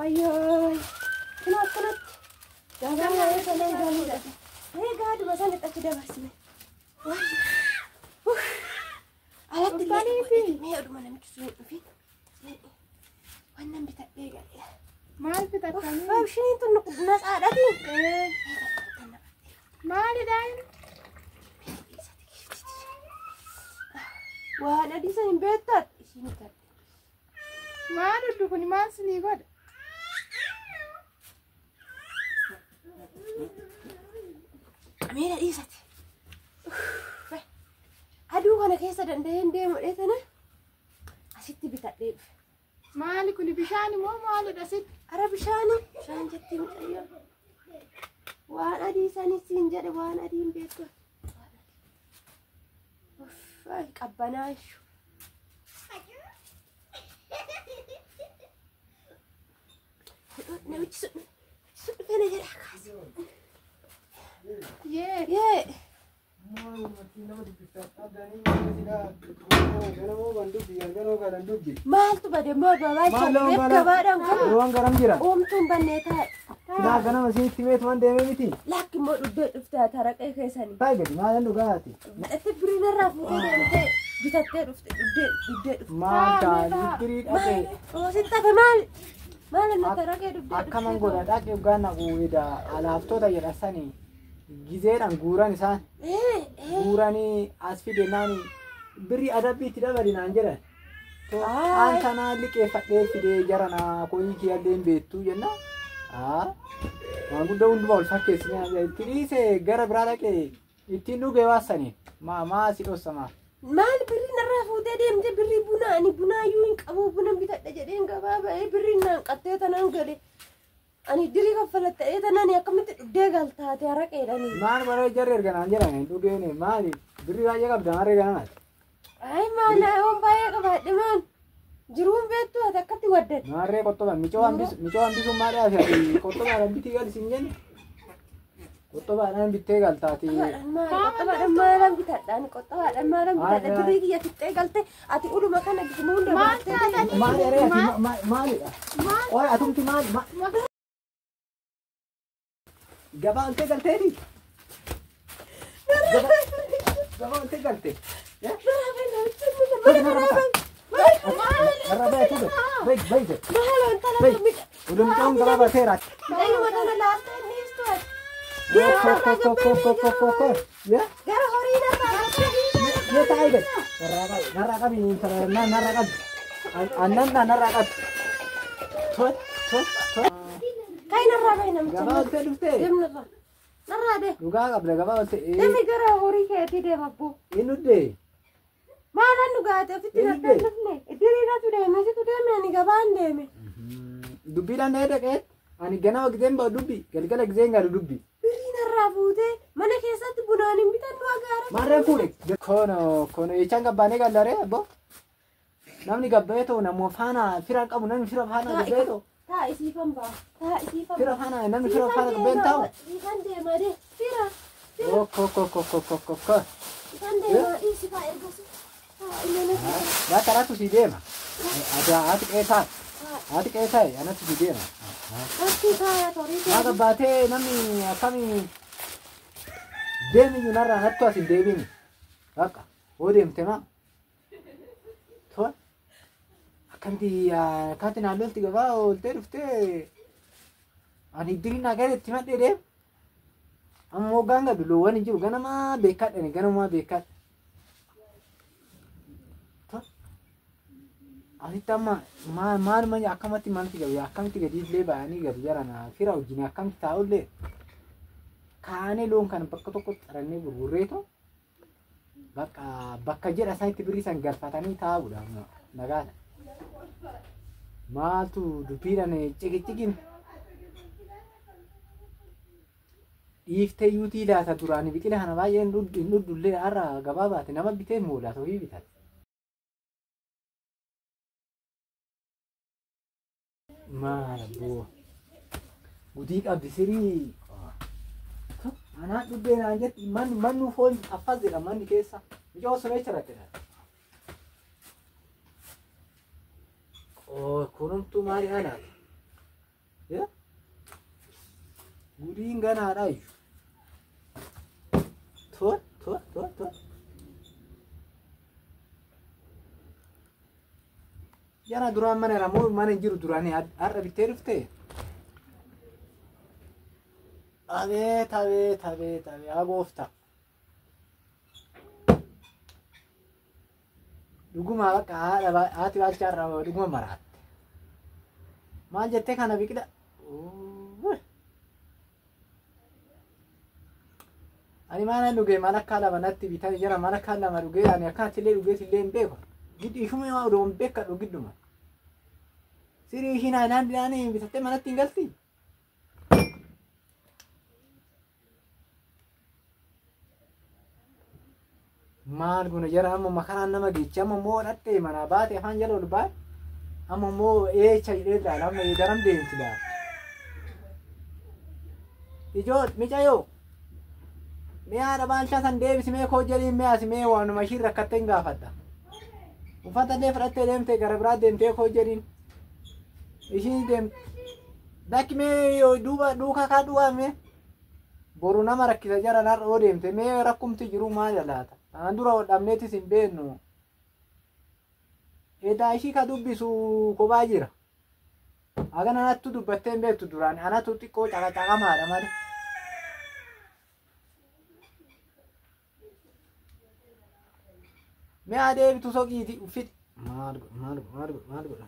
Wayyo. Kenapa? Jangan lari sana gani dah. Gadu masa ni tak sudah basmi. Alat tadi ni. Ni ada mana mikir ni? Mana kita pega ya? maal bitattanii? Isheen tun nas aadati. Maali daayin? Waan adii san hin beektat. Ishiin taate. Maal dhudhu kun maal sinii godha? Ameera dhiisate. Aduu kana keessa danda'een deemu dheetana asitti bitadhee dhufe. Maali kun bishaani moo maalidha sitti? Ara bishaani. Bishaan jetti mucayyoo. Waan adii sanis hin jedhe waan adii hin beektu. Uffal qabbanaashu. Namichi sun dhufeena jedha kaase. Yee. Maaltu bade moo babaacha gabaadhaan kun waan garam jira oomtuun bannee taa'e. naa ganama isinitti meetu waan deemee miti Lakki immoo dhuddee dhufte taraqee keessanii. taa'e gadi maalan dhugaati Madhatte birii narraa fuutee deemtee bitattee dhufte dhuddee dhufte. maal ta'a birii dhaqee Oositti hafe maali? Maali na taraqee dhuddee akkaman godha dhaqee ugaan naquudha alaaftota jedhasanii gizeedhaan guuran isaan guuranii as fide naani birii adabbiitti dabalinaan jedhan aan tanaa liqeeffadhee fidee jarana koyii kiyyallee hin beektuu jenna waan guddaa hundumaa ol fakkeessine itti dhiise gara biraa dhaqee ittiin dhugee waasaniin maa si dhossamaaf. Maal birii narraa fuutee deemte birii buna ani bunaayyuu hin qabu buna bitadha jedheen gabaa ba'ee birii naan qattee tanaan gale. Ani dirii kaffalatte tanaan akkamitti dhuddee galtaate haraqeedhani. Maal bara jarri erganaan jedhani dhugeen maali birii baay'ee qabda harree ganamaati. Ay maana hoon baay'ee qabaadhe maan jiruun beektu ati akkatti waddate. Maarree qottoba michoo hambisuun maal yaafati qottobaadhaan bitii galisiin jenni. Qottobaadhaan bittee galtaati. Qottobaadhaan maalaan bitadhaan qottobaadhaan maalaan bitadha birii kiyya fixxee galte ati uluma kana gisuma hunda baattee. Maali eree maalidha? Oye atumti maali? Gabaa oltee galteeti? Gabaa oltee galte? Narra ba'e tuube. Bayte. Udah mucaun gabaa bateeraati. Ya? Gara horii Ya taa'e gadi. Narra qabi narra qabi. Annan narra qabi. Tot. Kain narraa bahe namicha. Gabaa oltee dhuftee? Deemnarraa. Narraa dee. Dhugaa qabda gabaa oltee. Deemi gara horii keetii deema abboo. Innuddee. Maalaan dhugaate ofitti naddeen dhufne. Diriiratu deeme situ deeme ani gabaan deeme. Dubbiidhaan na dhaqeet ani ganama gizeen ba'u dubbi galgala gizeen gaadu dubbi. Birii narraa fuutee mana keessatti bunaan hin bitannu agaara. Maarreen fuudhe. Kono jechaan gabbaanee gallaree abbo. Namni gabbayee ta'u namoo faana fira qabu namni fira faana gabbayee ta'u. Taa isiifan ba'a. Taa isiifan Fira faana namni fira faana gabbeen ta'u. Ifan deema dee. Fira. Kokko. Ifan deema dhiisifaa ergasu. Yaa karaatu si deema. Haati qeesaa. Haati qeesaa anatti si deema. Bakki faaya torii Yaa gabbaatee namni akkamii deemi narraa nattu as hin deebiin. Bakka hoo deemte maa. Tola. Akkamitti naannolti gabaa ooltee dhuftee ani dirii nagaree itti madhee deemu. Amma hoggaan gadu loowwan hin jiru ganamaa beekadhani ganamaa beekadha. Asitti amma maaluma akkamatti maalti gabu akkamitti gadiillee ba'anii gadu jarana fira wajjin akkamitti taa'ullee kaanee loon kana bakka tokkotti qarannee gurgurreetu bakka jedha isaanitti birrii san galfatanii taa'uudha nagaadha. Maaltu dubbiidhaan ciqiciqiin dhiiftee yuutii laata duraanii biqila kana baay'een hin dhuddullee har'a gabaa baate nama bitee moolaata ofii bitate. Maala boo gudii qabdi sirii anaa dhubbee naan jetti mannu foon affas jedha manni keessa mijoo sun echa rakkata. Kunumtuu maali anaati? Guriin ganaadha iyyuu. Tol. Jara duraan mana ramoo mana hin jiru duraanii har'a bittee dhuftee? Abeet haa gooftaa. Dhuguma bakka haati balchaa irraa dhuguma maraatte. Maal jettee kana biqila? Ani maalan dhugee malakkaa lama natti bitanii jira malakkaa lama dhugee ani akkanatti illee dhugeetillee hin beeku. Giddu ishuma yaa odoon beekadhu gidduma. Sirii ishiin haayilaandiidhaan bitattee manatti hin galtii? Maal guna jara amma makaraan nama geechi amma immoo dhattee manaa baate afaan jala ol baate amma immoo eecha jedhee ilaala amma garam deemti laala. Ijoo micayyoo mee haadha balchaa san deebisi mee koo jedhiin mee asi mee waanuma ishiin rakkattee hin gaafadha. Uffata illee fudhattee deemtee gara biraa deemtee koo jedhiin ishiin deemte dakki mee duukaa kaa du'aa boru nama rakkisa jara narra oo deemte mee rakkumti jiru maal laata? An dura dhabneetis hin beeknu. Edaa ishii ka dubbisu kophaa jira. Hagan anattu dubbattee hin beektu duraan anatu xiqqoo caqacaqamaadha malee. Mee adeebitu soqiiti uffiti. Maal godha?